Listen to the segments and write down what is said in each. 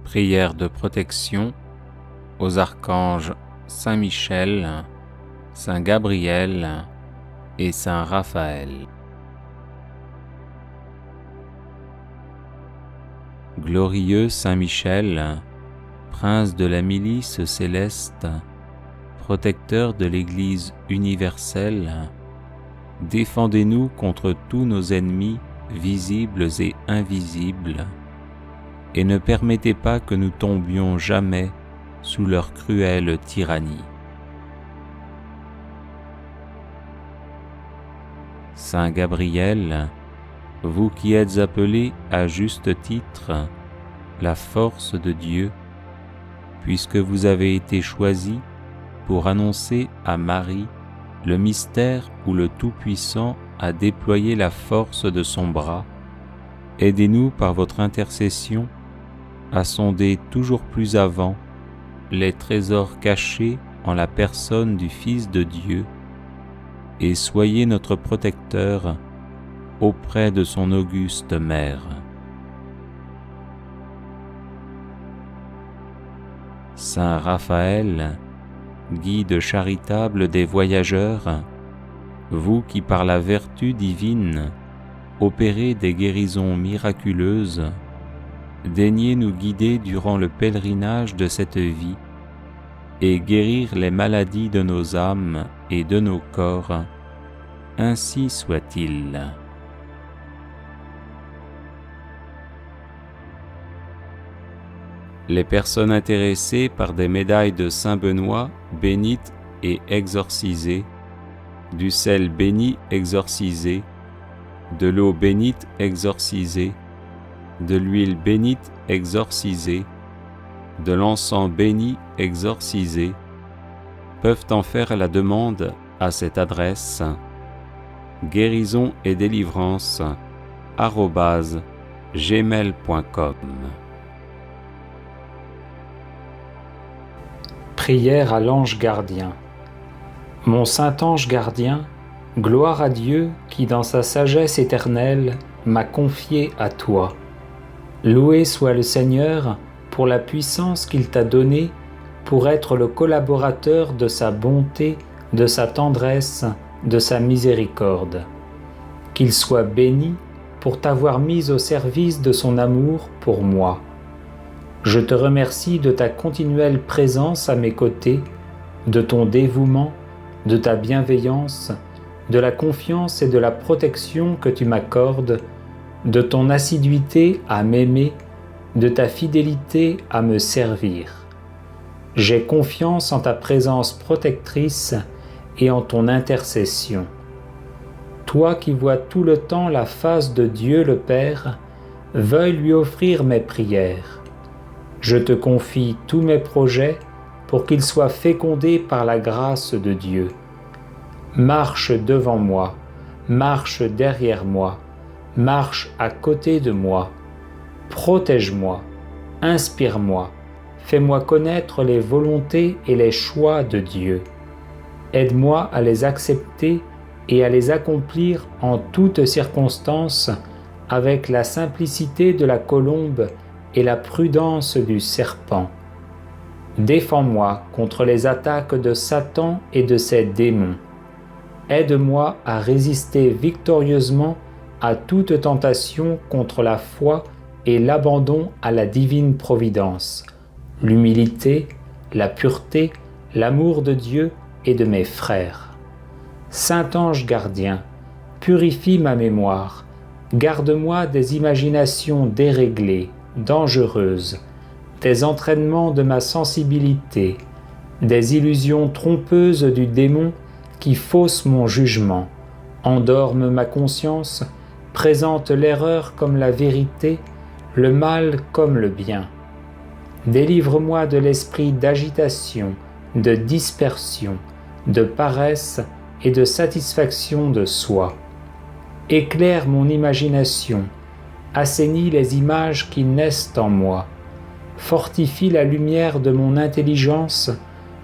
Prière de protection aux archanges Saint Michel, Saint Gabriel et Saint Raphaël. Glorieux Saint Michel, prince de la milice céleste, protecteur de l'Église universelle, défendez-nous contre tous nos ennemis visibles et invisibles, et ne permettez pas que nous tombions jamais sous leur cruelle tyrannie. Saint Gabriel, vous qui êtes appelé à juste titre la force de Dieu, puisque vous avez été choisi pour annoncer à Marie le mystère où le Tout-Puissant a déployé la force de son bras, aidez-nous par votre intercession à sonder toujours plus avant les trésors cachés en la personne du Fils de Dieu, et soyez notre protecteur auprès de son auguste mère. Saint Raphaël, guide charitable des voyageurs, vous qui par la vertu divine opérez des guérisons miraculeuses, daignez nous guider durant le pèlerinage de cette vie et guérir les maladies de nos âmes et de nos corps, ainsi soit-il. Les personnes intéressées par des médailles de Saint Benoît bénites et exorcisées, du sel béni exorcisé, de l'eau bénite exorcisée, de l'huile bénite exorcisée, de l'encens béni exorcisé, peuvent en faire la demande à cette adresse guérison et délivrance @gmail.com. Prière à l'ange gardien. Mon saint ange gardien, gloire à Dieu qui dans sa sagesse éternelle m'a confié à toi. Loué soit le Seigneur pour la puissance qu'il t'a donnée pour être le collaborateur de sa bonté, de sa tendresse, de sa miséricorde. Qu'il soit béni pour t'avoir mis au service de son amour pour moi. Je te remercie de ta continuelle présence à mes côtés, de ton dévouement, de ta bienveillance, de la confiance et de la protection que tu m'accordes, de ton assiduité à m'aimer, de ta fidélité à me servir. J'ai confiance en ta présence protectrice et en ton intercession. Toi qui vois tout le temps la face de Dieu le Père, veuille lui offrir mes prières. Je te confie tous mes projets pour qu'ils soient fécondés par la grâce de Dieu. Marche devant moi, marche derrière moi, marche à côté de moi. Protège-moi, inspire-moi, fais-moi connaître les volontés et les choix de Dieu. Aide-moi à les accepter et à les accomplir en toutes circonstances avec la simplicité de la colombe et la prudence du serpent. Défends-moi contre les attaques de Satan et de ses démons. Aide-moi à résister victorieusement à toute tentation contre la foi et l'abandon à la divine providence, l'humilité, la pureté, l'amour de Dieu et de mes frères. Saint ange gardien, purifie ma mémoire, garde-moi des imaginations déréglées, dangereuses, des entraînements de ma sensibilité, des illusions trompeuses du démon qui faussent mon jugement, endorment ma conscience, présentent l'erreur comme la vérité, le mal comme le bien. Délivre-moi de l'esprit d'agitation, de dispersion, de paresse et de satisfaction de soi. Éclaire mon imagination, assainis les images qui naissent en moi, fortifie la lumière de mon intelligence,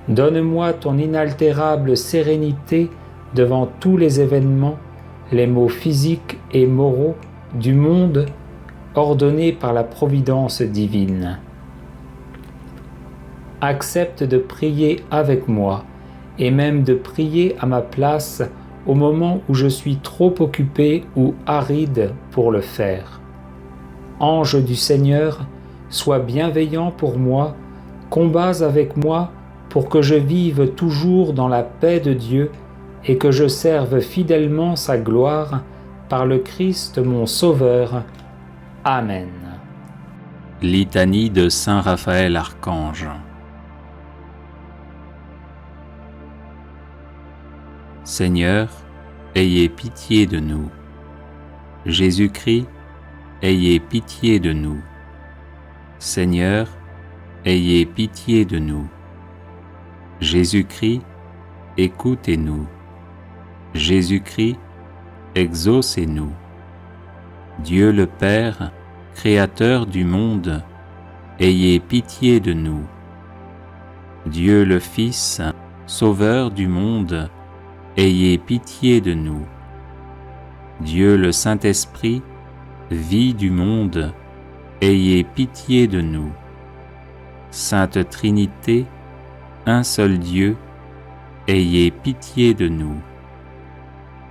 donne-moi ton inaltérable sérénité devant tous les événements, les maux physiques et moraux du monde ordonnés par la providence divine. accepte de prier avec moi, et même de prier à ma place au moment où je suis trop occupé ou aride pour le faire. Ange du Seigneur, sois bienveillant pour moi, combats avec moi pour que je vive toujours dans la paix de Dieu et que je serve fidèlement sa gloire par le Christ mon Sauveur. Amen. Litanie de Saint Raphaël Archange. Seigneur, ayez pitié de nous. Jésus-Christ, ayez pitié de nous. Seigneur, ayez pitié de nous. Jésus-Christ, écoutez-nous. Jésus-Christ, exaucez-nous. Dieu le Père, Créateur du monde, ayez pitié de nous. Dieu le Fils, Sauveur du monde, ayez pitié de nous. Dieu le Saint-Esprit, vie du monde, ayez pitié de nous. Sainte Trinité, un seul Dieu, ayez pitié de nous.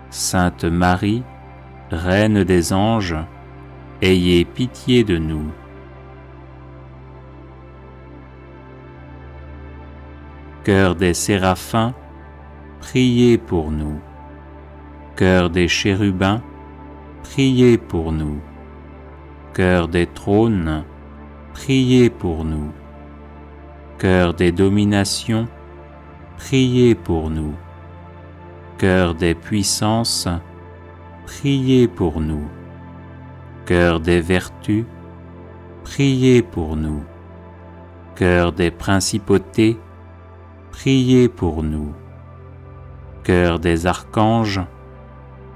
Sainte Marie, Reine des anges, ayez pitié de nous. Cœur des séraphins, priez pour nous. Cœur des chérubins, priez pour nous. Cœur des trônes, priez pour nous. Cœur des dominations, priez pour nous. Cœur des puissances, priez pour nous. Cœur des vertus, priez pour nous. Cœur des principautés, priez pour nous. Cœur des archanges,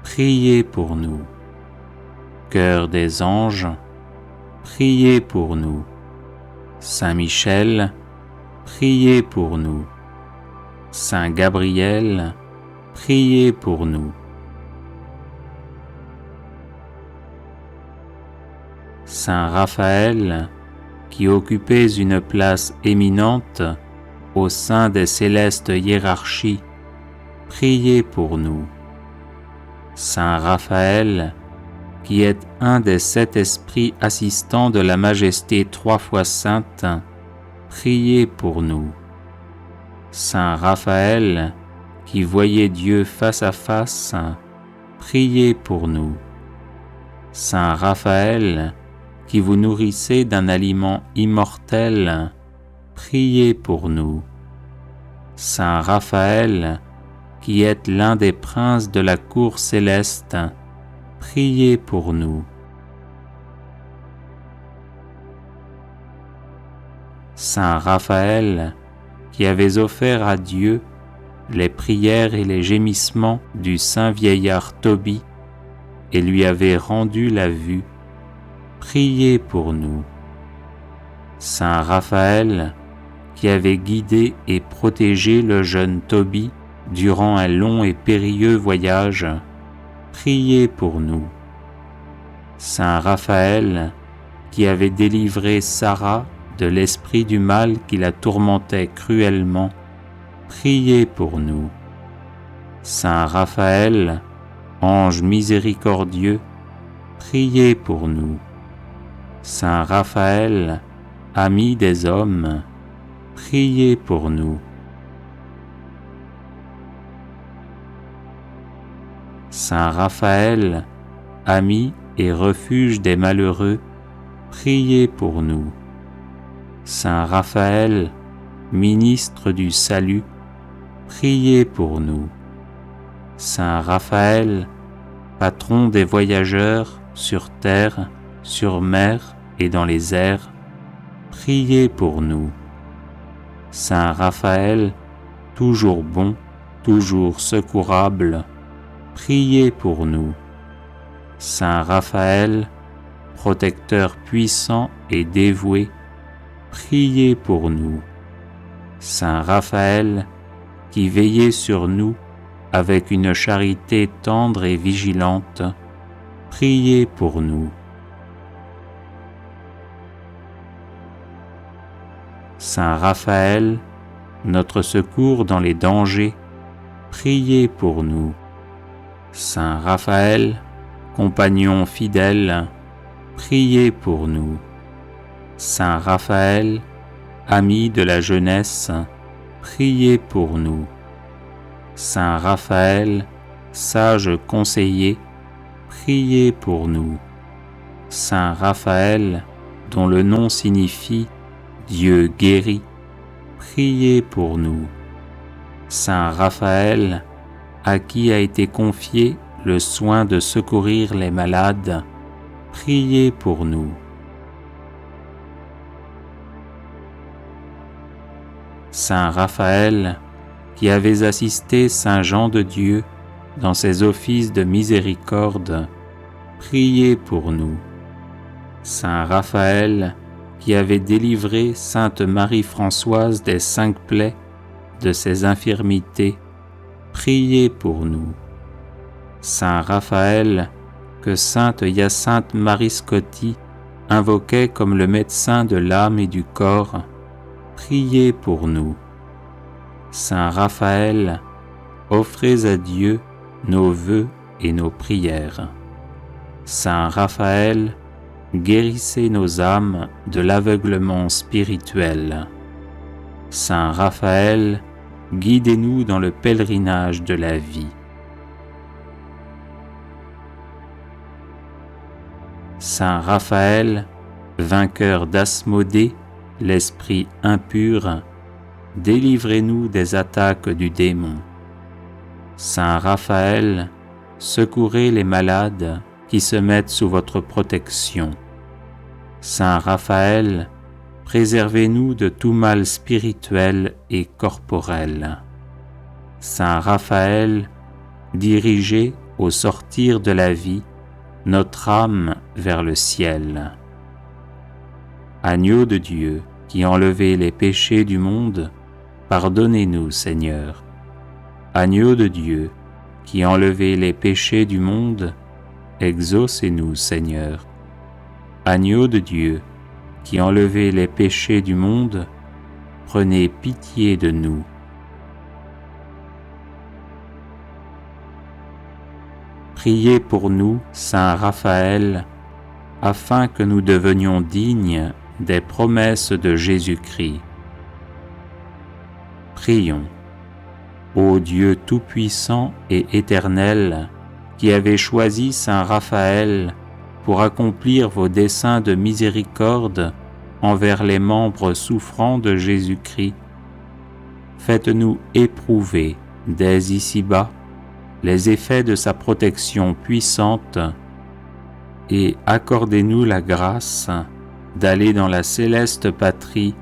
priez pour nous. Cœur des anges, priez pour nous. Saint Michel, priez pour nous. Saint Gabriel, priez pour nous. Saint Raphaël, qui occupez une place éminente au sein des célestes hiérarchies, priez pour nous. Saint Raphaël, qui êtes un des 7 esprits assistants de la Majesté 3 fois sainte, priez pour nous. Saint Raphaël, qui voyez Dieu face à face, priez pour nous. Saint Raphaël, qui vous nourrissez d'un aliment immortel, priez pour nous. Saint Raphaël, qui êtes l'un des princes de la cour céleste, priez pour nous. Saint Raphaël, qui avez offert à Dieu les prières et les gémissements du saint vieillard Tobie et lui avez rendu la vue, priez pour nous. Saint Raphaël, qui avez guidé et protégé le jeune Tobie durant un long et périlleux voyage, priez pour nous. Saint Raphaël, qui avez délivré Sarah de l'esprit du mal qui la tourmentait cruellement, priez pour nous. Saint Raphaël, ange miséricordieux, priez pour nous. Saint Raphaël, ami des hommes, priez pour nous. Saint Raphaël, ami et refuge des malheureux, priez pour nous. Saint Raphaël, ministre du salut, priez pour nous. Saint Raphaël, patron des voyageurs sur terre, sur mer et dans les airs, priez pour nous. Saint Raphaël, toujours bon, toujours secourable, priez pour nous. Saint Raphaël, protecteur puissant et dévoué, priez pour nous. Saint Raphaël, qui veillez sur nous avec une charité tendre et vigilante, priez pour nous. Saint Raphaël, notre secours dans les dangers, priez pour nous. Saint Raphaël, compagnon fidèle, priez pour nous. Saint Raphaël, ami de la jeunesse, priez pour nous. Saint Raphaël, sage conseiller, priez pour nous. Saint Raphaël, dont le nom signifie Dieu guérit, priez pour nous. Saint Raphaël, à qui a été confié le soin de secourir les malades, priez pour nous. Saint Raphaël, qui avez assisté Saint Jean de Dieu dans ses offices de miséricorde, priez pour nous. Saint Raphaël, qui avez délivré Sainte Marie-Françoise des 5 plaies de ses infirmités, priez pour nous. Saint Raphaël, que Sainte Hyacinthe Marie Scotti invoquait comme le médecin de l'âme et du corps, priez pour nous. Saint Raphaël, offrez à Dieu nos vœux et nos prières. Saint Raphaël, guérissez nos âmes de l'aveuglement spirituel. Saint Raphaël, guidez-nous dans le pèlerinage de la vie. Saint Raphaël, vainqueur d'Asmodée, l'esprit impur, délivrez-nous des attaques du démon. Saint Raphaël, secourez les malades qui se mettent sous votre protection. Saint Raphaël, préservez-nous de tout mal spirituel et corporel. Saint Raphaël, dirigez au sortir de la vie notre âme vers le ciel. Agneau de Dieu, qui enlevez les péchés du monde, pardonnez-nous, Seigneur. Agneau de Dieu, qui enlevez les péchés du monde, exaucez-nous, Seigneur. Agneau de Dieu, qui enlevez les péchés du monde, prenez pitié de nous. Priez pour nous, Saint Raphaël, afin que nous devenions dignes des promesses de Jésus-Christ. Prions. Ô Dieu tout-puissant et éternel, qui avez choisi Saint Raphaël pour accomplir vos desseins de miséricorde envers les membres souffrants de Jésus-Christ, faites-nous éprouver dès ici-bas les effets de sa protection puissante et accordez-nous la grâce d'aller dans la céleste patrie,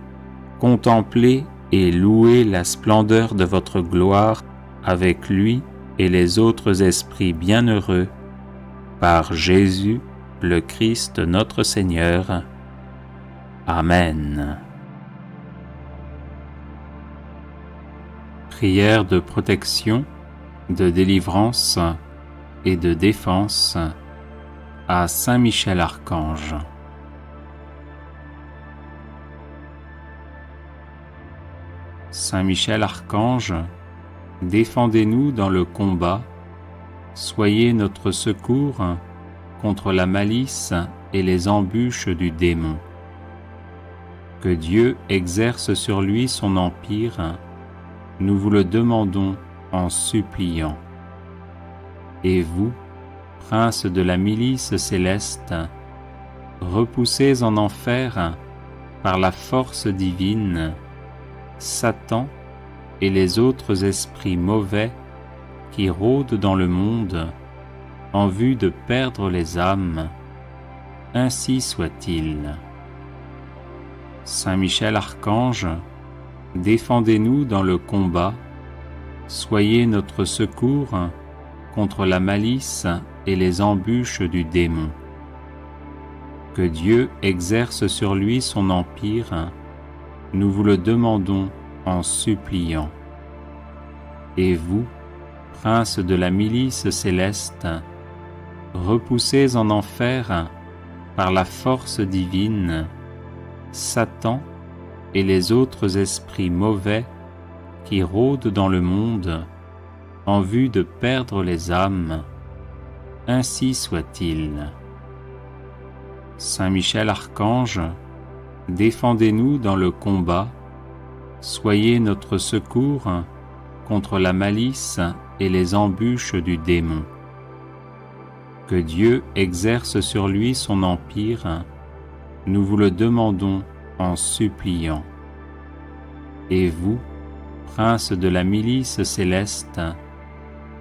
contempler et louer la splendeur de votre gloire avec lui et les autres esprits bienheureux, par Jésus, le Christ notre Seigneur. Amen. Prière de protection, de délivrance et de défense à Saint Michel Archange. Saint Michel Archange, défendez-nous dans le combat, soyez notre secours contre la malice et les embûches du démon. Que Dieu exerce sur lui son empire, nous vous le demandons en suppliant. Et vous, prince de la milice céleste, repoussez en enfer par la force divine Satan et les autres esprits mauvais qui rôdent dans le monde en vue de perdre les âmes, ainsi soit-il. Saint Michel Archange, défendez-nous dans le combat, soyez notre secours contre la malice et les embûches du démon. Que Dieu exerce sur lui son empire, nous vous le demandons en suppliant. Et vous, prince de la milice céleste, repoussez en enfer par la force divine Satan et les autres esprits mauvais qui rôdent dans le monde en vue de perdre les âmes, ainsi soit-il. Saint Michel Archange, défendez-nous dans le combat, soyez notre secours contre la malice et les embûches du démon. Que Dieu exerce sur lui son empire, nous vous le demandons en suppliant. Et vous, prince de la milice céleste,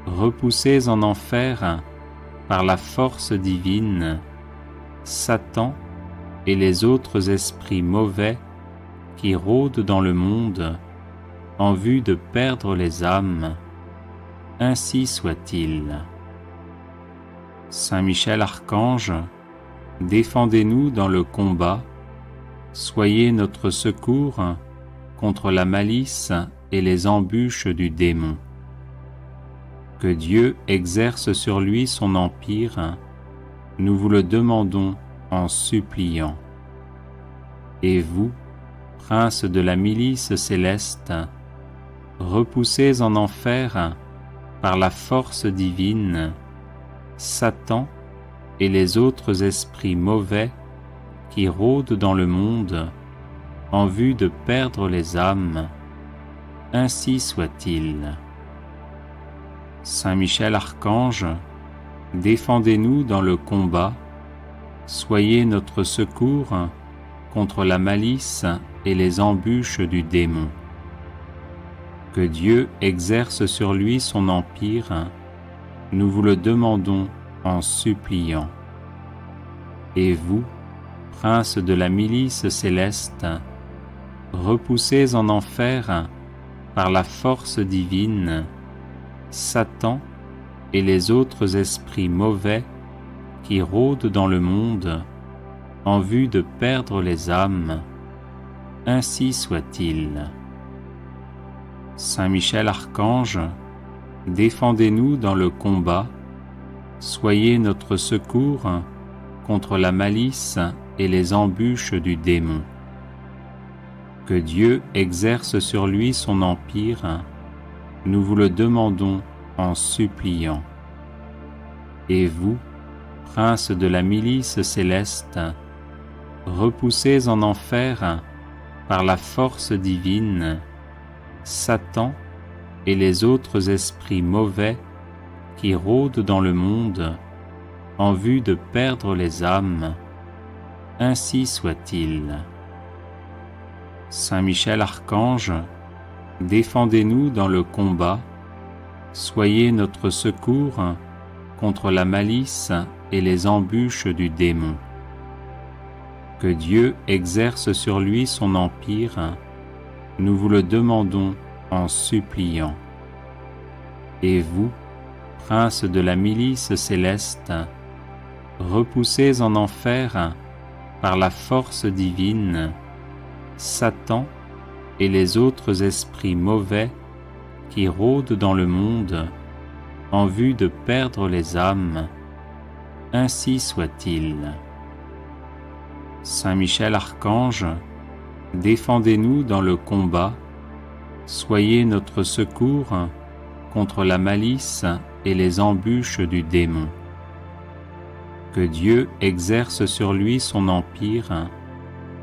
repoussez en enfer par la force divine Satan et les autres esprits mauvais qui rôdent dans le monde en vue de perdre les âmes, ainsi soit-il. Saint Michel Archange, défendez-nous dans le combat, soyez notre secours contre la malice et les embûches du démon. Que Dieu exerce sur lui son empire, nous vous le demandons en suppliant. Et vous, prince de la milice céleste, repoussez en enfer par la force divine Satan et les autres esprits mauvais qui rôdent dans le monde en vue de perdre les âmes, ainsi soit-il. Saint Michel Archange, défendez-nous dans le combat, soyez notre secours contre la malice et les embûches du démon. Que Dieu exerce sur lui son empire, nous vous le demandons en suppliant. Et vous, prince de la milice céleste, repoussez en enfer par la force divine Satan et les autres esprits mauvais qui rôdent dans le monde en vue de perdre les âmes, ainsi soit-il. Saint Michel Archange, défendez-nous dans le combat, soyez notre secours contre la malice et les embûches du démon. Que Dieu exerce sur lui son empire, nous vous le demandons en suppliant. Et vous, prince de la milice céleste, repoussez en enfer par la force divine Satan et les autres esprits mauvais qui rôdent dans le monde en vue de perdre les âmes, ainsi soit-il. Saint Michel Archange, défendez-nous dans le combat, soyez notre secours contre la malice et les embûches du démon. Que Dieu exerce sur lui son empire, nous vous le demandons en suppliant. Et vous, prince de la milice céleste, repoussez en enfer par la force divine Satan et les autres esprits mauvais qui rôdent dans le monde en vue de perdre les âmes, ainsi soit-il. Saint Michel Archange, défendez-nous dans le combat, soyez notre secours contre la malice et les embûches du démon. Que Dieu exerce sur lui son empire,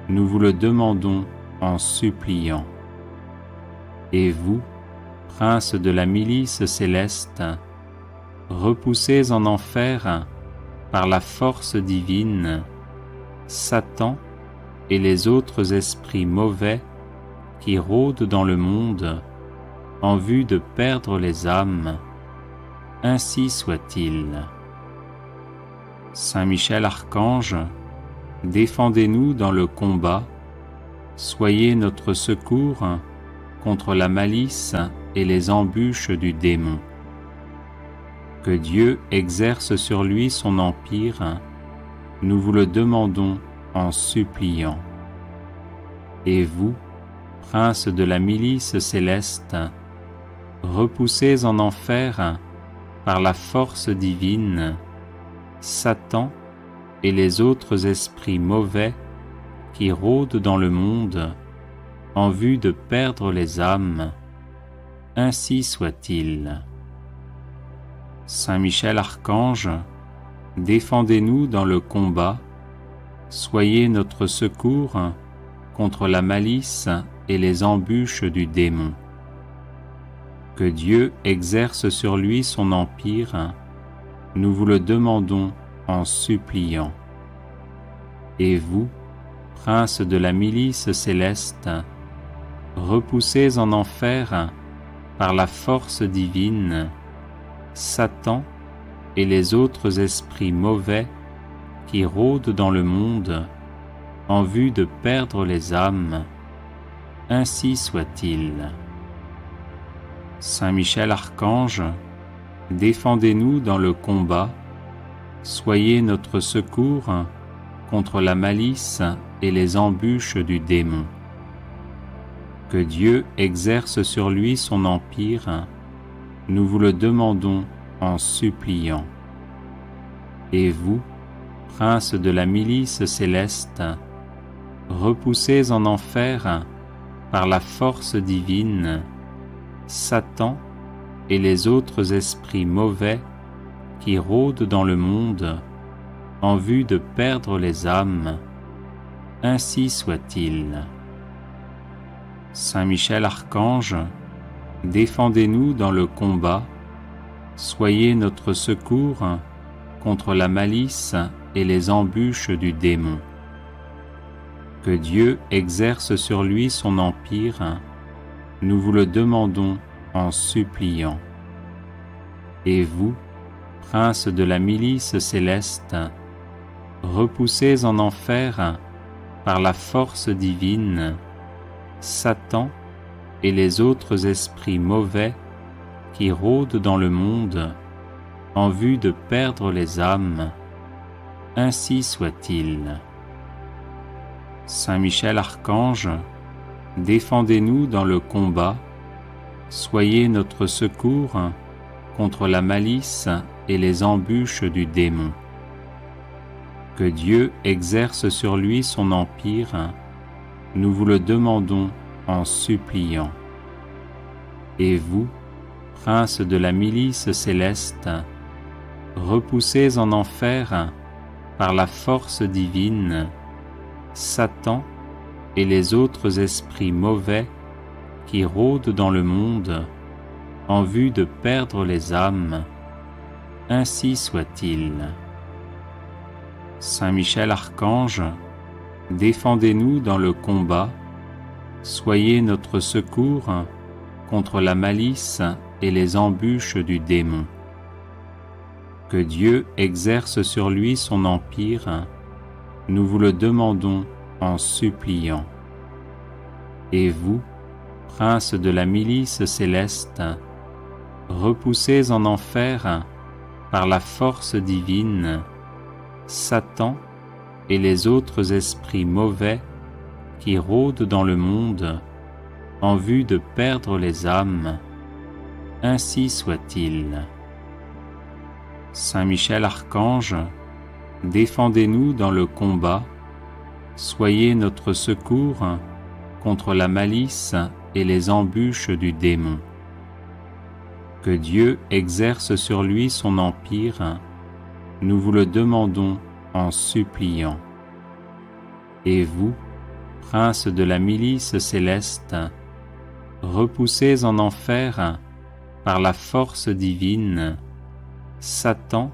nous vous le demandons en suppliant. Et vous, prince de la milice céleste, repoussez en enfer par la force divine Satan et les autres esprits mauvais qui rôdent dans le monde en vue de perdre les âmes, ainsi soit-il. Saint Michel Archange, défendez-nous dans le combat, soyez notre secours contre la malice et les embûches du démon. Que Dieu exerce sur lui son empire, nous vous le demandons en suppliant. Et vous, prince de la milice céleste, repoussez en enfer par la force divine Satan et les autres esprits mauvais qui rôdent dans le monde en vue de perdre les âmes. Ainsi soit-il. Saint Michel Archange, défendez-nous dans le combat, soyez notre secours contre la malice et les embûches du démon. Que Dieu exerce sur lui son empire, nous vous le demandons en suppliant. Et vous, prince de la milice céleste, repoussez en enfer par la force divine Satan et les autres esprits mauvais qui rôdent dans le monde en vue de perdre les âmes. Ainsi soit-il. Saint Michel Archange, défendez-nous dans le combat, soyez notre secours contre la malice et les embûches du démon. Que Dieu exerce sur lui son empire, nous vous le demandons en suppliant. Et vous, prince de la milice céleste, repoussez en enfer par la force divine Satan et les autres esprits mauvais qui rôdent dans le monde en vue de perdre les âmes. Ainsi soit-il. Saint Michel Archange, défendez-nous dans le combat, soyez notre secours contre la malice et les embûches du démon. Que Dieu exerce sur lui son empire, nous vous le demandons en suppliant. Et vous, prince de la milice céleste, repoussez en enfer par la force divine Satan et les autres esprits mauvais qui rôdent dans le monde en vue de perdre les âmes. Ainsi soit-il. Saint Michel Archange, défendez-nous dans le combat, soyez notre secours contre la malice et les embûches du démon. Que Dieu exerce sur lui son empire, nous vous le demandons en suppliant. Et vous, prince de la milice céleste, repoussez en enfer par la force divine Satan et les autres esprits mauvais qui rôdent dans le monde en vue de perdre les âmes. Ainsi soit-il. Saint Michel Archange, défendez-nous dans le combat, soyez notre secours contre la malice et les embûches du démon. Que Dieu exerce sur lui son empire, nous vous le demandons en suppliant. Et vous, prince de la milice céleste, repoussez en enfer par la force divine Satan et les autres esprits mauvais qui rôdent dans le monde en vue de perdre les âmes. Ainsi soit-il. Saint Michel Archange, défendez-nous dans le combat, soyez notre secours contre la malice et les embûches du démon. Que Dieu exerce sur lui son empire, nous vous le demandons en suppliant. Et vous, prince de la milice céleste, repoussez en enfer par la force divine Satan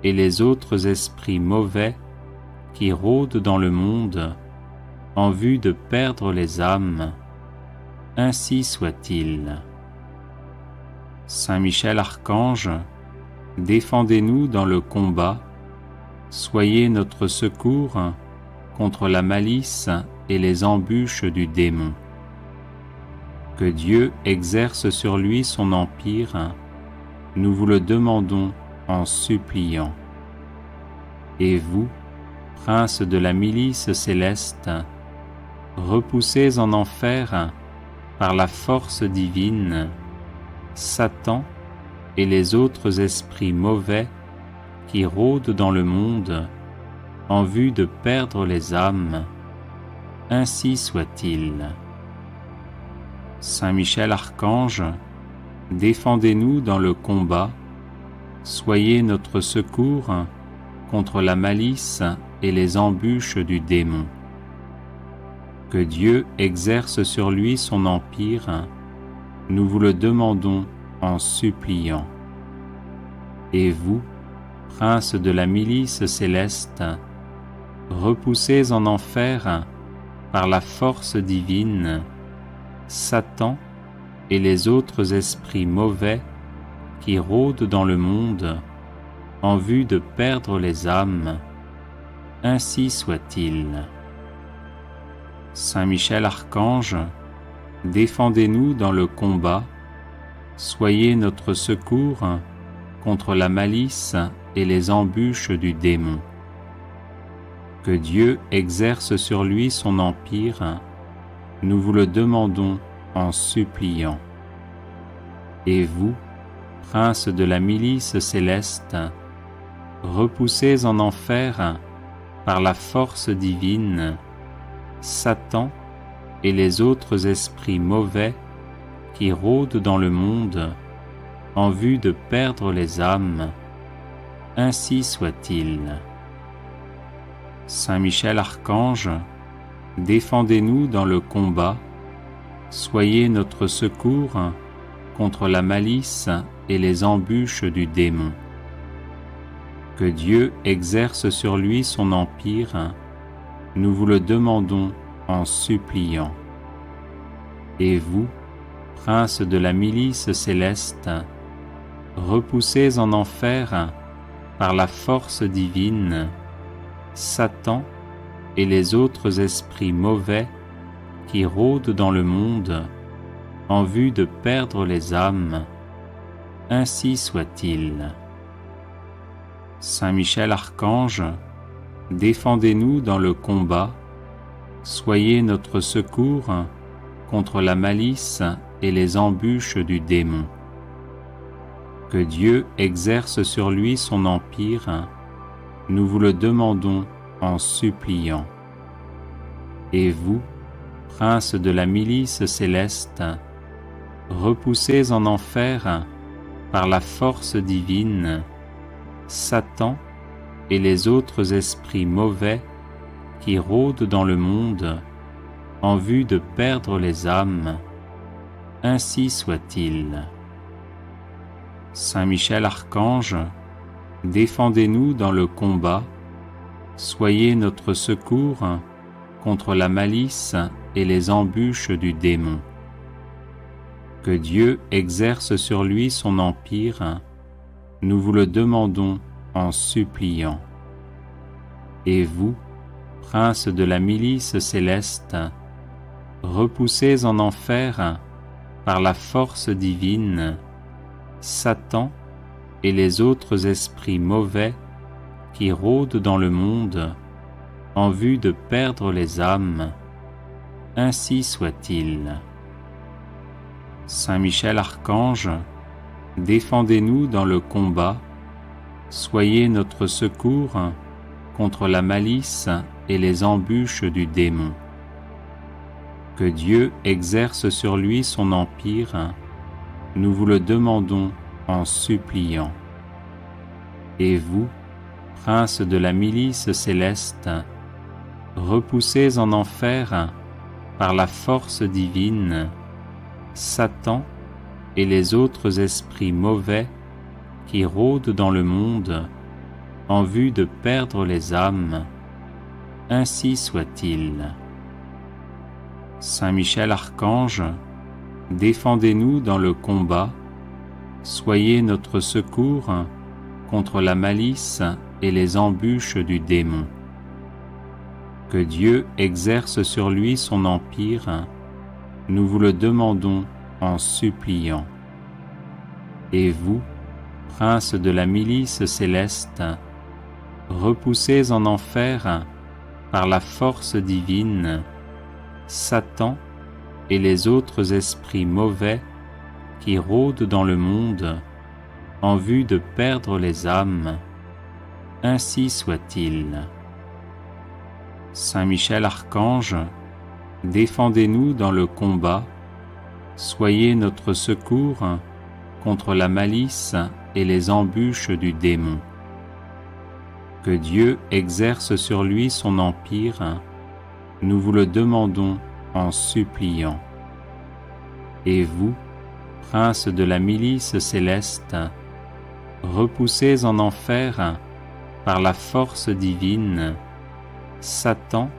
et les autres esprits mauvais qui rôdent dans le monde en vue de perdre les âmes. Ainsi soit-il. Saint Michel Archange, défendez-nous dans le combat, soyez notre secours contre la malice et les embûches du démon. Que Dieu exerce sur lui son empire, nous vous le demandons en suppliant. Et vous, prince de la milice céleste, repoussez en enfer par la force divine Satan et les autres esprits mauvais qui rôdent dans le monde en vue de perdre les âmes. Ainsi soit-il. Saint Michel Archange, défendez-nous dans le combat, soyez notre secours contre la malice et les embûches du démon. Que Dieu exerce sur lui son empire, nous vous le demandons en suppliant. Et vous, prince de la milice céleste, repoussez en enfer par la force divine Satan et les autres esprits mauvais qui rôdent dans le monde en vue de perdre les âmes. Ainsi soit-il. Saint Michel Archange, défendez-nous dans le combat, soyez notre secours contre la malice et les embûches du démon. Que Dieu exerce sur lui son empire, nous vous le demandons en suppliant. Et vous, prince de la milice céleste, repoussez en enfer par la force divine Satan et les autres esprits mauvais qui rôdent dans le monde en vue de perdre les âmes. Ainsi soit-il. Saint Michel Archange, défendez-nous dans le combat, soyez notre secours contre la malice et les embûches du démon. Que Dieu exerce sur lui son empire, nous vous le demandons en suppliant. Et vous, prince de la milice céleste, repoussez en enfer par la force divine Satan et les autres esprits mauvais qui rôdent dans le monde en vue de perdre les âmes. Ainsi soit-il. Saint Michel Archange, défendez-nous dans le combat, soyez notre secours contre la malice et les embûches du démon. Que Dieu exerce sur lui son empire, nous vous le demandons en suppliant. Et vous, prince de la milice céleste, repoussez en enfer par la force divine Satan et les autres esprits mauvais qui rôdent dans le monde en vue de perdre les âmes. Ainsi soit-il. Saint Michel Archange, défendez-nous dans le combat, soyez notre secours contre la malice et les embûches du démon. Que Dieu exerce sur lui son empire, nous vous le demandons en suppliant. Et vous, prince de la milice céleste, repoussez en enfer par la force divine Satan et les autres esprits mauvais qui rôdent dans le monde en vue de perdre les âmes. Ainsi soit-il. Saint Michel Archange, défendez-nous dans le combat, soyez notre secours contre la malice et les embûches du démon. Que Dieu exerce sur lui son empire, nous vous le demandons en suppliant. Et vous, prince de la milice céleste, repoussez en enfer par la force divine Satan et les autres esprits mauvais qui rôdent dans le monde en vue de perdre les âmes. Ainsi soit-il. Saint Michel Archange, défendez-nous dans le combat, soyez notre secours contre la malice et les embûches du démon. Que Dieu exerce sur lui son empire, nous vous le demandons en suppliant. Et vous, prince de la milice céleste, repoussez en enfer par la force divine Satan et les autres esprits mauvais qui rôdent dans le monde en vue de perdre les âmes. Ainsi soit-il. Saint Michel Archange, défendez-nous dans le combat, soyez notre secours contre la malice et les embûches du démon. Que Dieu exerce sur lui son empire, nous vous le demandons en suppliant. Et vous, princes de la milice céleste, repoussez en enfer par la force divine Satan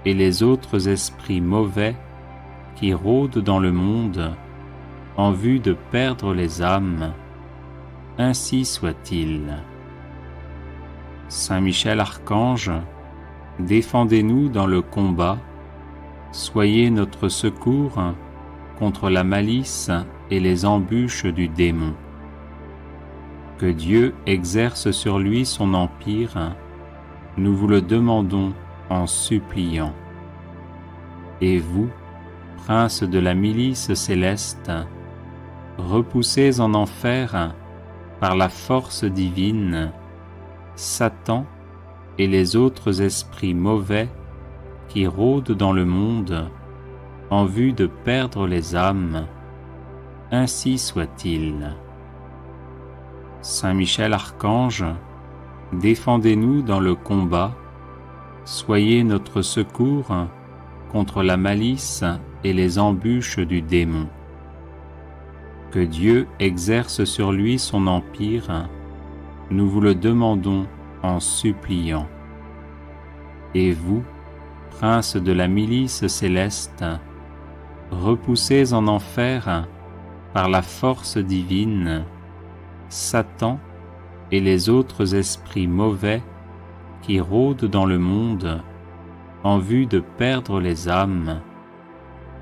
et les autres esprits mauvais qui rôdent dans le monde en vue de perdre les âmes. Ainsi soit-il. Saint Michel Archange, défendez-nous dans le combat, soyez notre secours contre la malice et les embûches du démon. Que Dieu exerce sur lui son empire, nous vous le demandons en suppliant. Et vous, princes de la milice céleste, repoussez en enfer par la force divine Satan et les autres esprits mauvais qui rôdent dans le monde en vue de perdre les âmes. Ainsi soit-il. Saint Michel Archange, défendez-nous dans le combat, soyez notre secours contre la malice et les embûches du démon. Que Dieu exerce sur lui son empire, nous vous le demandons en suppliant. Et vous, princes de la milice céleste, repoussez en enfer par la force divine Satan et les autres esprits mauvais qui rôdent dans le monde en vue de perdre les âmes.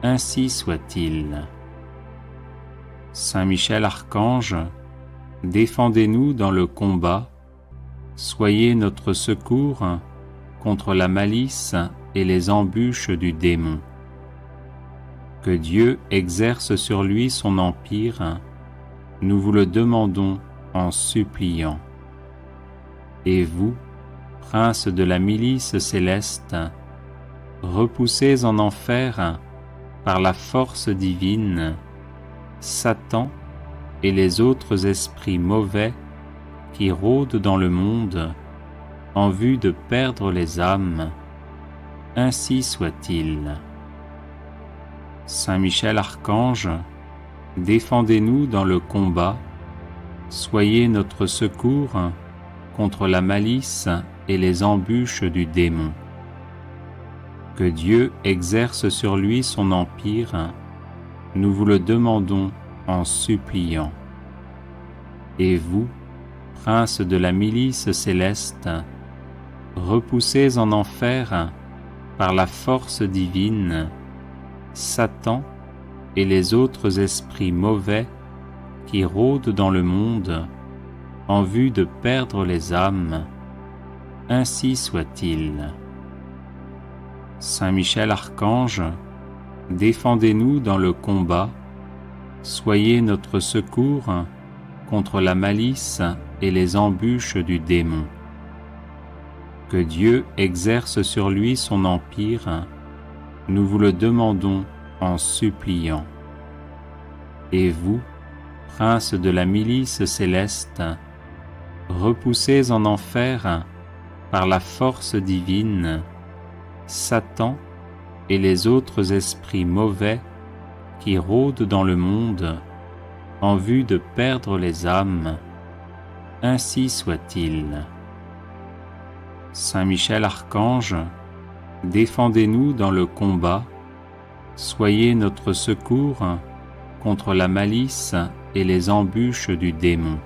Ainsi soit-il. Saint Michel Archange, défendez-nous dans le combat, soyez notre secours contre la malice et les embûches du démon. Que Dieu exerce sur lui son empire, nous vous le demandons en suppliant. Et vous, princes de la milice céleste, repoussez en enfer par la force divine Satan et les autres esprits mauvais qui rôdent dans le monde en vue de perdre les âmes. Ainsi soit-il. Saint Michel Archange, défendez-nous dans le combat, soyez notre secours contre la malice et les embûches du démon. Que Dieu exerce sur lui son empire, nous vous le demandons en suppliant. Et vous, princes de la milice céleste, repoussez en enfer par la force divine Satan et les autres esprits mauvais qui rôdent dans le monde en vue de perdre les âmes. Ainsi soit-il. Saint Michel Archange, défendez-nous dans le combat, soyez notre secours contre la malice et les embûches du démon. Que Dieu exerce sur lui son empire, nous vous le demandons en suppliant. Et vous, princes de la milice céleste, repoussez en enfer par la force divine Satan et les autres esprits mauvais qui rôdent dans le monde en vue de perdre les âmes. Ainsi soit-il. Saint Michel Archange, défendez-nous dans le combat, soyez notre secours contre la malice et les embûches du démon.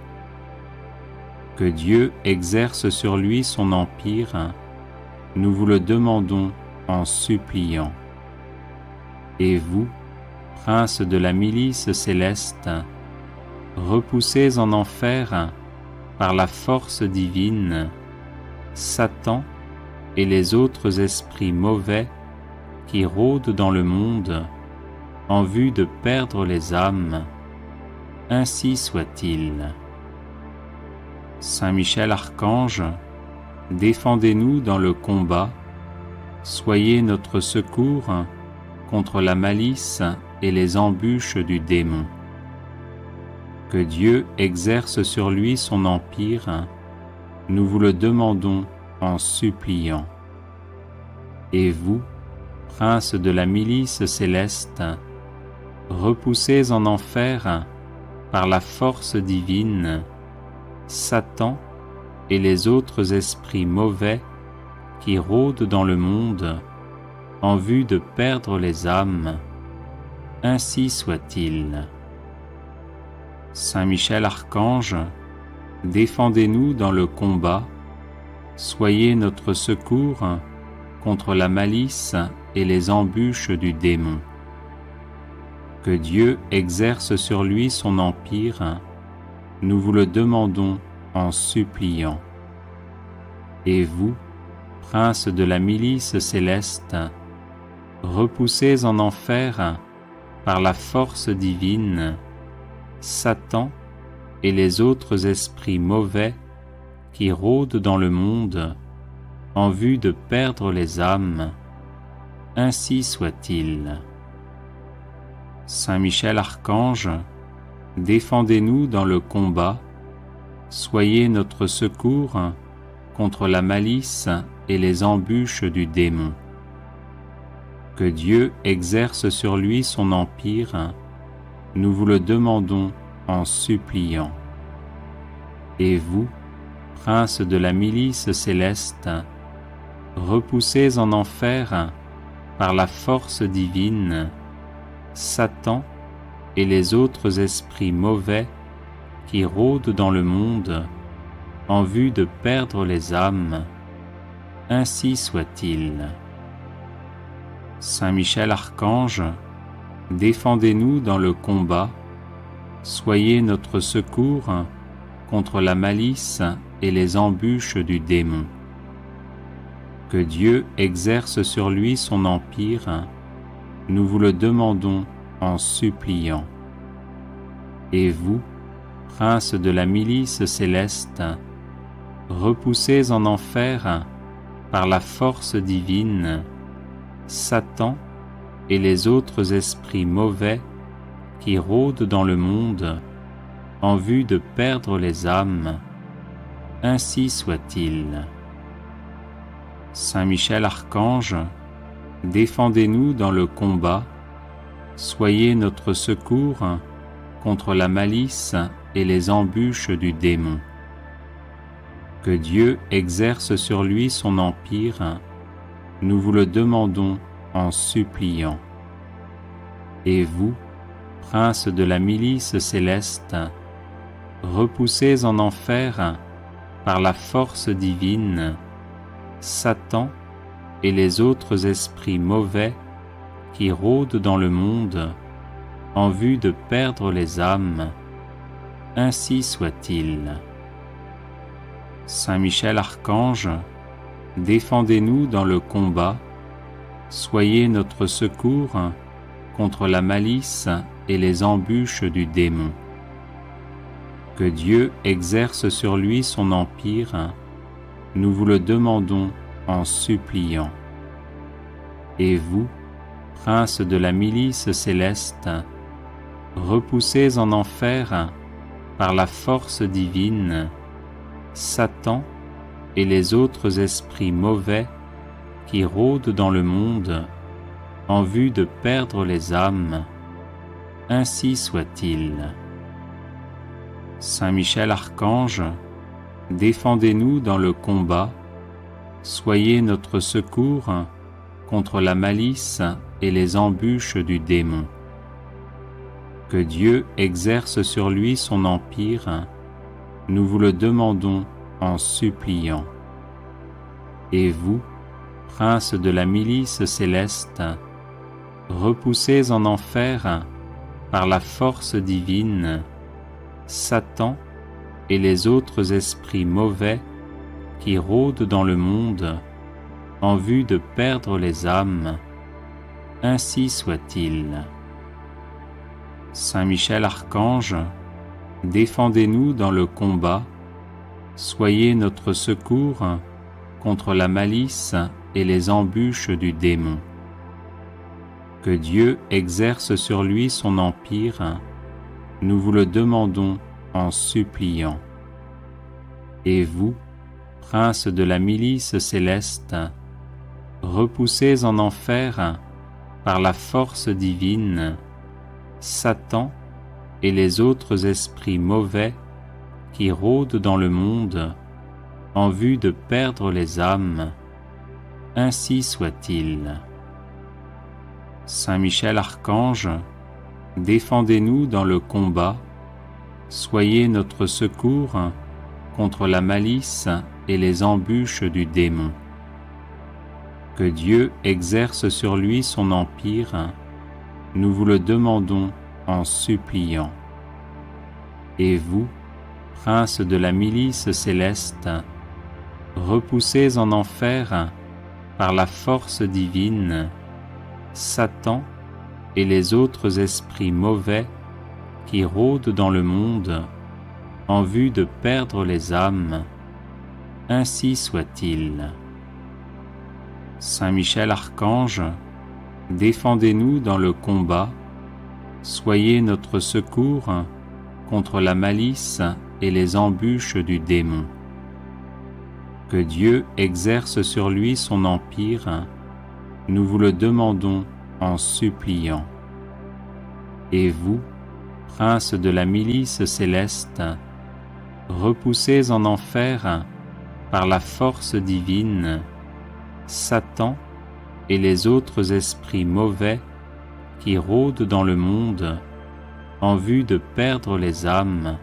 Que Dieu exerce sur lui son empire, nous vous le demandons en suppliant. Et vous, princes de la milice céleste, repoussez en enfer par la force divine Satan et les autres esprits mauvais qui rôdent dans le monde en vue de perdre les âmes. Ainsi soit-il. Saint Michel Archange, défendez-nous dans le combat, soyez notre secours contre la malice et les embûches du démon. Que Dieu exerce sur lui son empire, nous vous le demandons en suppliant. Et vous, princes de la milice céleste, repoussés en enfer par la force divine, Satan et les autres esprits mauvais qui rôdent dans le monde en vue de perdre les âmes, ainsi soit-il. Saint Michel Archange, défendez-nous dans le combat, soyez notre secours contre la malice et les embûches du démon. Que Dieu exerce sur lui son empire, nous vous le demandons en suppliant. Et vous, princes de la milice céleste, repoussés en enfer par la force divine, Satan et les autres esprits mauvais qui rôdent dans le monde en vue de perdre les âmes, ainsi soit-il. Saint Michel Archange, défendez-nous dans le combat, soyez notre secours contre la malice et les embûches du démon. Que Dieu exerce sur lui son empire, nous vous le demandons en suppliant. Et vous, princes de la milice céleste, repoussés en enfer par la force divine, Satan et les autres esprits mauvais qui rôdent dans le monde en vue de perdre les âmes, ainsi soit-il. Saint Michel Archange, défendez-nous dans le combat, soyez notre secours contre la malice et les embûches du démon. Que Dieu exerce sur lui son empire, nous vous le demandons en suppliant. Et vous, princes de la milice céleste, repoussés en enfer par la force divine, Satan et les autres esprits mauvais qui rôdent dans le monde en vue de perdre les âmes, ainsi soit-il. Saint Michel Archange, défendez-nous dans le combat, soyez notre secours contre la malice et les embûches du démon. Que Dieu exerce sur lui son empire, nous vous le demandons en suppliant. Et vous, princes de la milice céleste, repoussés en enfer par la force divine, Satan et les autres esprits mauvais qui rôdent dans le monde en vue de perdre les âmes, ainsi soit-il. Saint Michel Archange, défendez-nous dans le combat, soyez notre secours contre la malice et les embûches du démon. Que Dieu exerce sur lui son empire, nous vous le demandons en suppliant. Et vous, princes de la milice céleste, repoussés en enfer par la force divine, Satan et les autres esprits mauvais qui rôdent dans le monde en vue de perdre les âmes, ainsi soit-il. Saint Michel Archange, défendez-nous dans le combat, soyez notre secours contre la malice et les embûches du démon. Que Dieu exerce sur lui son empire, nous vous le demandons en suppliant. Et vous, princes de la milice céleste, repoussés en enfer par la force divine, Satan et les autres esprits mauvais qui rôdent dans le monde en vue de perdre les âmes, ainsi soit-il. Saint Michel Archange, défendez-nous dans le combat, soyez notre secours contre la malice et les embûches du démon. Que Dieu exerce sur lui son empire, nous vous le demandons en suppliant. Et vous, princes de la milice céleste, repoussés en enfer par la force divine, Satan et les autres esprits mauvais qui rôdent dans le monde en vue de perdre les âmes, ainsi soit-il. Saint Michel Archange, défendez-nous dans le combat, soyez notre secours contre la malice et les embûches du démon. Que Dieu exerce sur lui son empire, nous vous le demandons en suppliant. Et vous, princes de la milice céleste, repoussés en enfer par la force divine, Satan et les autres esprits mauvais qui rôdent dans le monde en vue de perdre les âmes, ainsi soit-il. Saint Michel Archange, défendez-nous dans le combat, soyez notre secours contre la malice et les embûches du démon. Que Dieu exerce sur lui son empire, nous vous le demandons en suppliant. Et vous, princes de la milice céleste, repoussés en enfer par la force divine, Satan et les autres esprits mauvais qui rôdent dans le monde en vue de perdre les âmes,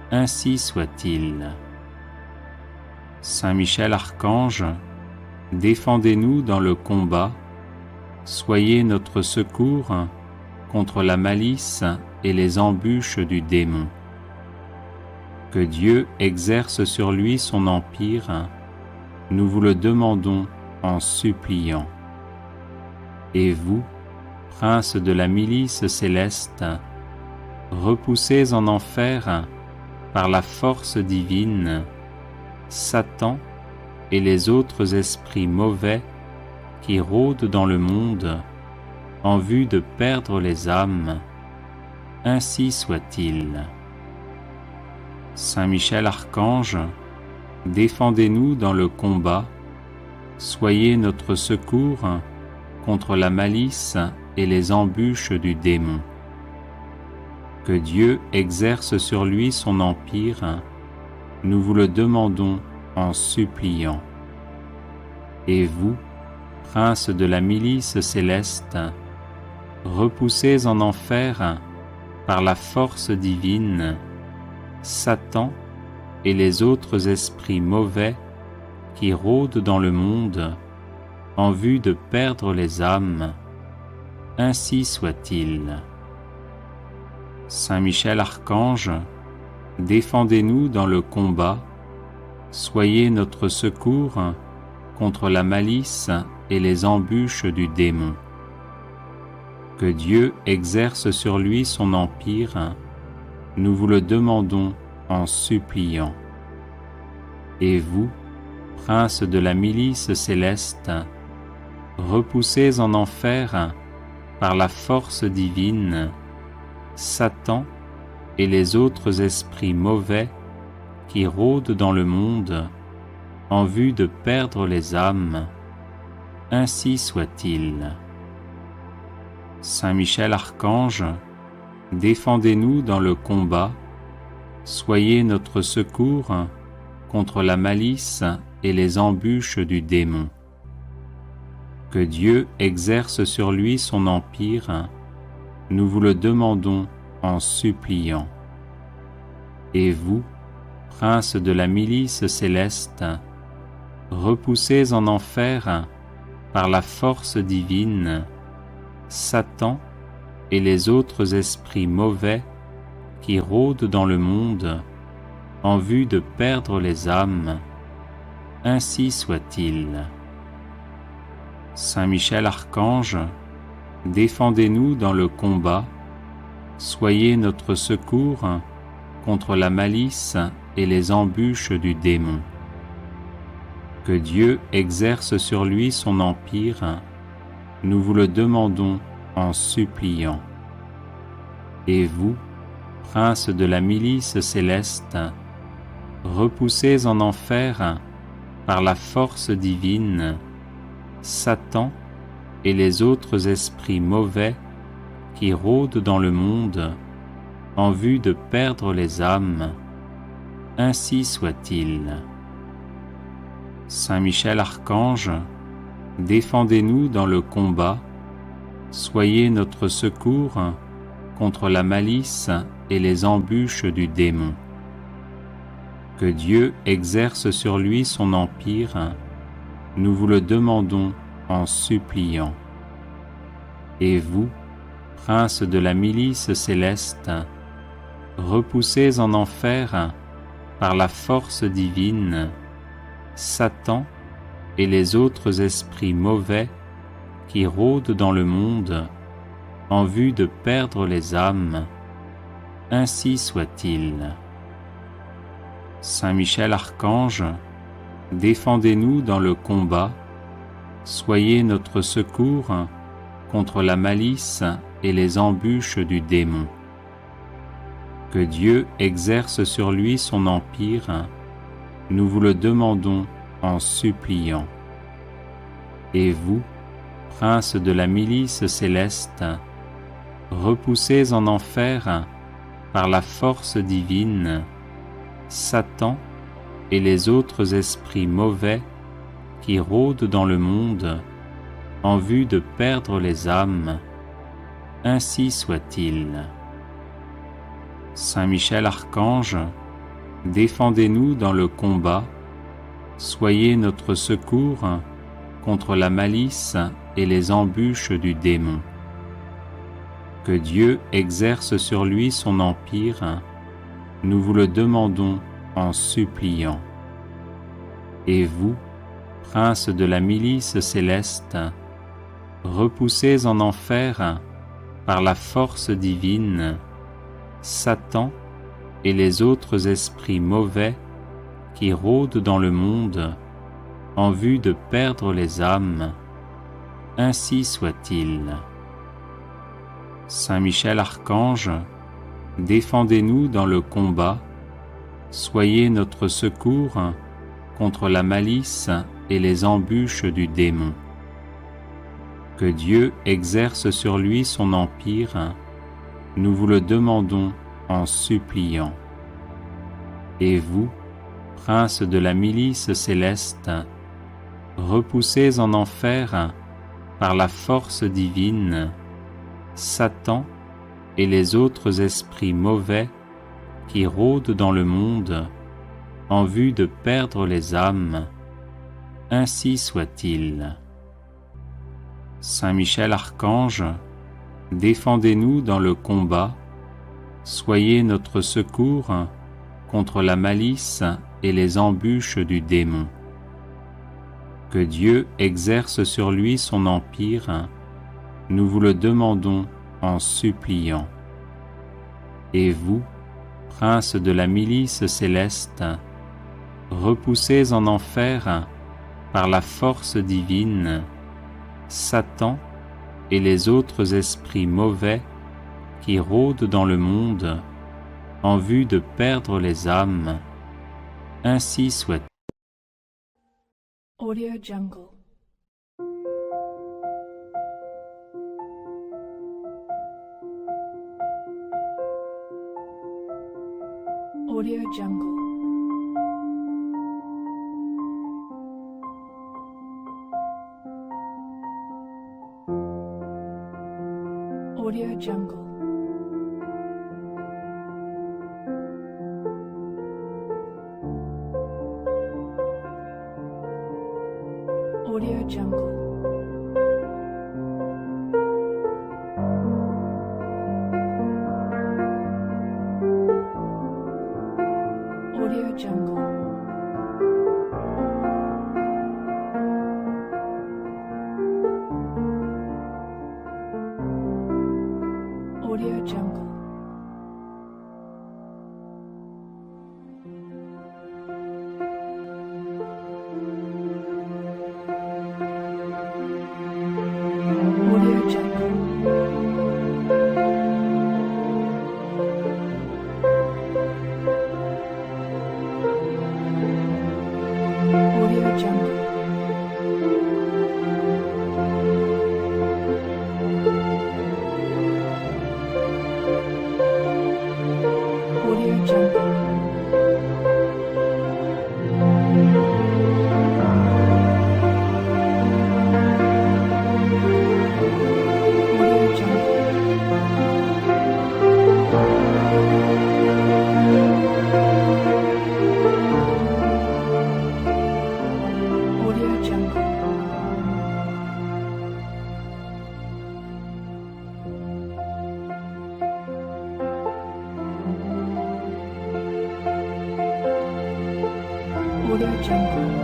ainsi soit-il. Saint Michel Archange, défendez-nous dans le combat, soyez notre secours contre la malice et les embûches du démon. Que Dieu exerce sur lui son empire, nous vous le demandons en suppliant. Et vous, princes de la milice céleste, repoussés en enfer par la force divine, Satan et les autres esprits mauvais qui rôdent dans le monde en vue de perdre les âmes, ainsi soit-il. Saint Michel Archange, défendez-nous dans le combat, soyez notre secours contre la malice et les embûches du démon. Que Dieu exerce sur lui son empire, nous vous le demandons en suppliant. Et vous, princes de la milice céleste, repoussés en enfer par la force divine, Satan et les autres esprits mauvais qui rôdent dans le monde en vue de perdre les âmes, ainsi soit-il. Saint Michel Archange, défendez-nous dans le combat, soyez notre secours contre la malice et les embûches du démon. Que Dieu exerce sur lui son empire, nous vous le demandons en suppliant. Et vous, princes de la milice céleste, repoussés en enfer par la force divine, Satan et les autres esprits mauvais qui rôdent dans le monde en vue de perdre les âmes, ainsi soit-il. Saint Michel Archange, défendez-nous dans le combat, soyez notre secours contre la malice et les embûches du démon. Que Dieu exerce sur lui son empire, nous vous le demandons en suppliant. Et vous, princes de la milice céleste, repoussés en enfer par la force divine, Satan et les autres esprits mauvais qui rôdent dans le monde en vue de perdre les âmes, ainsi soit-il. Saint Michel Archange, défendez-nous dans le combat, soyez notre secours contre la malice et les embûches du démon. Que Dieu exerce sur lui son empire, nous vous le demandons en suppliant. Et vous, prince de la milice céleste, repoussez en enfer, par la force divine, Satan et les autres esprits mauvais qui rôdent dans le monde en vue de perdre les âmes, ainsi soit-il. Saint Michel Archange, défendez-nous dans le combat, soyez notre secours contre la malice et les embûches du démon. Que Dieu exerce sur lui son empire, nous vous le demandons en suppliant. Et vous, prince de la milice céleste, repoussez en enfer, par la force divine, Satan et les autres esprits mauvais qui rôdent dans le monde en vue de perdre les âmes, ainsi soit-il. Saint Michel Archange, défendez-nous dans le combat, soyez notre secours contre la malice et les embûches du démon. Que Dieu exerce sur lui son empire, nous vous le demandons en suppliant. Et vous, prince de la milice céleste, repoussez en enfer, par la force divine, Satan et les autres esprits mauvais qui rôdent dans le monde en vue de perdre les âmes, ainsi soit-il. Saint Michel Archange, défendez-nous dans le combat, soyez notre secours contre la malice et les embûches du démon. Que Dieu exerce sur lui son empire, nous vous le demandons en suppliant. Et vous, prince de la milice céleste, repoussez en enfer, par la force divine, Satan et les autres esprits mauvais qui rôdent dans le monde en vue de perdre les âmes, ainsi soit-il. Saint Michel Archange, défendez-nous dans le combat, soyez notre secours contre la malice et les embûches du démon. Que Dieu exerce sur lui son empire, nous vous le demandons en suppliant. Et vous, prince de la milice céleste, repoussez en enfer, par la force divine, Satan et les autres esprits mauvais qui rôdent dans le monde en vue de perdre les âmes, ainsi soit-il. Saint Michel Archange, défendez-nous dans le combat, soyez notre secours contre la malice et les embûches du démon. Que Dieu exerce sur lui son empire, nous vous le demandons en suppliant. Et vous, prince de la milice céleste, repoussez en enfer, par la force divine, Satan et les autres esprits mauvais qui rôdent dans le monde en vue de perdre les âmes, ainsi soit. Audio Jungle. Audio Jungle. Audio Jungle. Audio Jungle. Audio Jungle. Audio Jungle. Audio Jungle.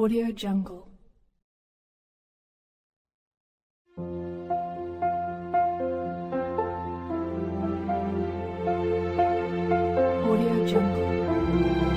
Audio Jungle. Audio Jungle.